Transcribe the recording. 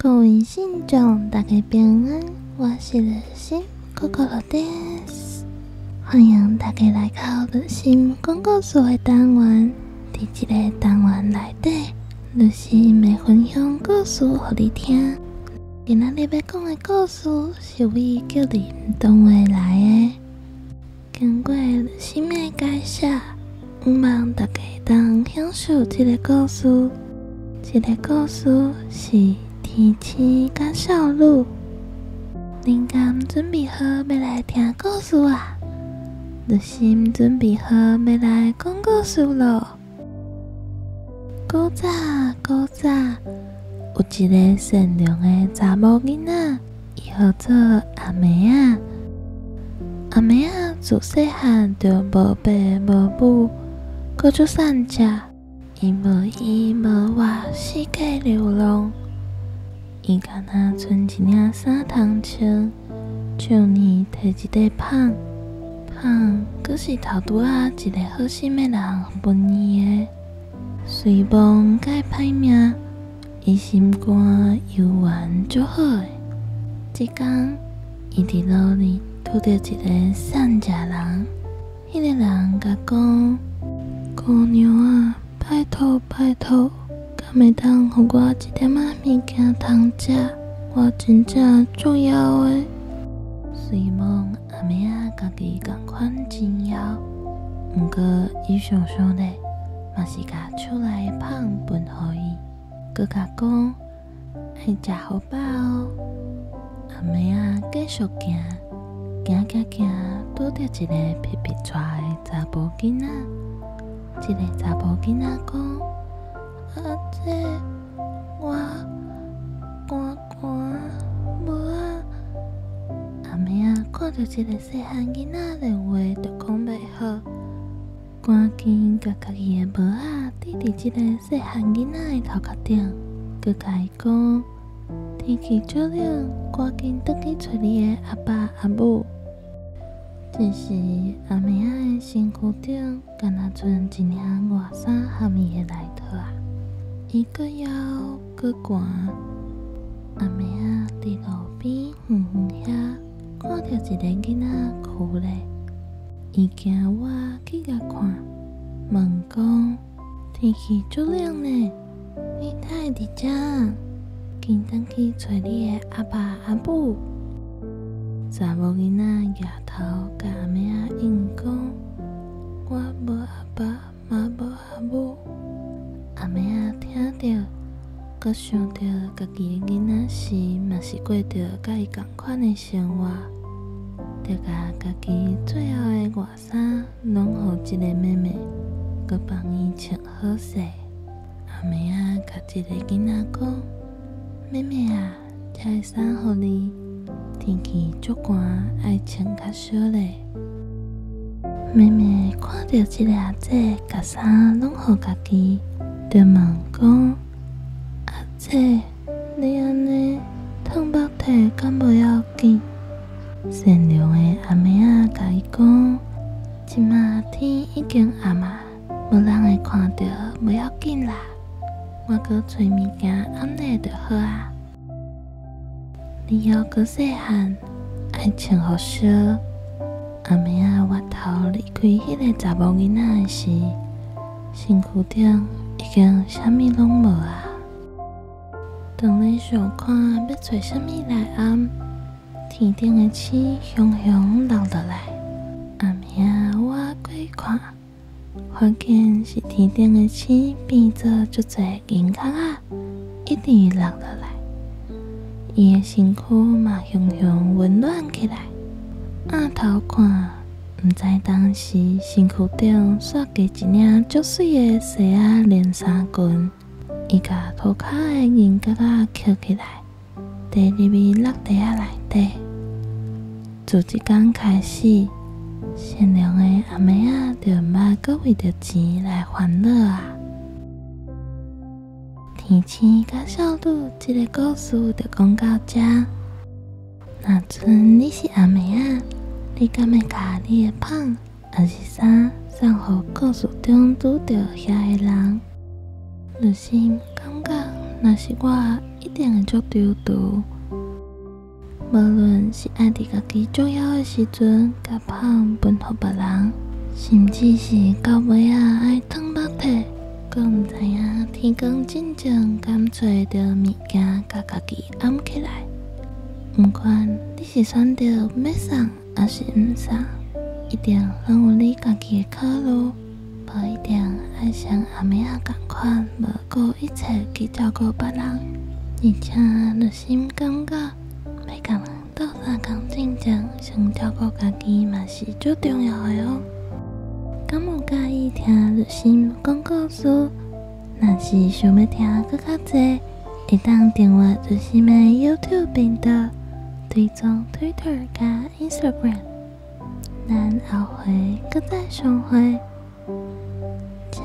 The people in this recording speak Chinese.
各位信众，大家平安，我是热心可可罗德斯，欢迎大家来到热心讲故事的单元。在这个单元内底，热心会分享故事给你听。今仔日要讲的故事是为叫林东话来的。经过热心的介绍，希望大家当享受这个故事。这个故事是天星甲少女。灵感准备好要来听故事啊？热心准备好要来讲故事咯。古早，有一个善良的查某囡仔，伊号做阿梅仔。阿梅仔自细汉就无爸无母，搁足瘦只。伊无依无我，四界流浪。伊敢若剩一领衫通穿，去年摕一块棒，佫是头拄仔一个好心的人分伊的。随梦改歹命，伊心肝犹原足好的。一天，伊伫路里拄着一个瘦只人，迄个人甲讲：“姑娘啊，拜托，敢会当互我一点仔物件通食？我真正足枵的。”随梦阿妹仔家己共款真枵，毋过伊想咧，嘛是甲厝内的棒分互伊，佮甲讲爱食好饱哦。阿妹仔继续行，拄着一个皮皮拽的查甫囡仔。这个查甫囡仔讲：“阿姐，我寒，无啊。”阿妹仔看到这个细汉囡仔连话都讲袂好，赶紧甲家己的帽仔戴伫这个细汉囡仔的头壳顶，佮甲伊讲：“天气足冷，赶紧倒去找你的阿爸阿母。”这时，阿妹仔的身躯顶敢若剩一领外衫含伊的内套啊！伊搁枵搁寒，阿妹仔伫路边远遐看到一个囡仔哭咧，伊惊我去甲看，问讲：“天气足冷呢，你哪会伫遮？紧转去找你的阿爸阿母。”查某囡仔摇头，甲阿妹仔应讲：“我无阿爸，嘛无阿母。”阿妹仔听着，佮想着家己的囡仔时，嘛是过着甲伊同款的生活，就甲家己最后的外衫拢互一个妹妹，佮帮伊穿好势。阿妹仔甲这个囡仔讲：“妹妹啊，这个衫互你。天气足寒，爱穿较少咧。”妹妹看到这个阿姐甲衫拢互家己，就问讲：“阿姐，你安尼烫目体敢无要紧？”善良的阿妹仔甲伊讲：“即马天已经暗啊，无人会看到，无要紧啦。我搁找物件安内就好啊。你还阁细汉，爱穿好少。”阿妹仔回头离开迄个查某囡仔的时，身躯顶已经啥物拢无啊。当你想看要找啥物来暗，天顶的星熊落落来。阿妹仔我过去看，发现是天顶的星变做足侪银壳啊，一直落落来。伊的身躯嘛熊温暖起来。暗头看，毋知当时身躯顶刷加一领足水的西仔连衫裙。伊甲涂骹的银角仔捡起来，摕入去落地仔内底。自即天开始，善良的阿妹仔就毋捌阁为着钱来烦恼啊。天星甲少女这个故事就讲到这。若阵你是阿妹仔，你敢会甲你的棒还是衫送互故事中拄着遐个人？热心感觉，若是我，一定会足丢毒。无论是爱伫家己重要的时阵，甲胖分互别人，甚至是到尾啊爱脱肉体，阁毋知影天公真正敢找着物件，甲家己掩起来。毋管你是选择要送，还是毋送，一定拢有你家己的考虑，无一定爱像阿妹仔共款，无顾一切去照顾别人，而且内心感觉要甲人斗相共进前，先照顾家己嘛是最重要的哦。敢有介意听内心讲故事？若是想要听更较侪，会当订阅内心的 YouTube 频道，追踪 Twitter 加 Instagram。咱后回搁再相会，再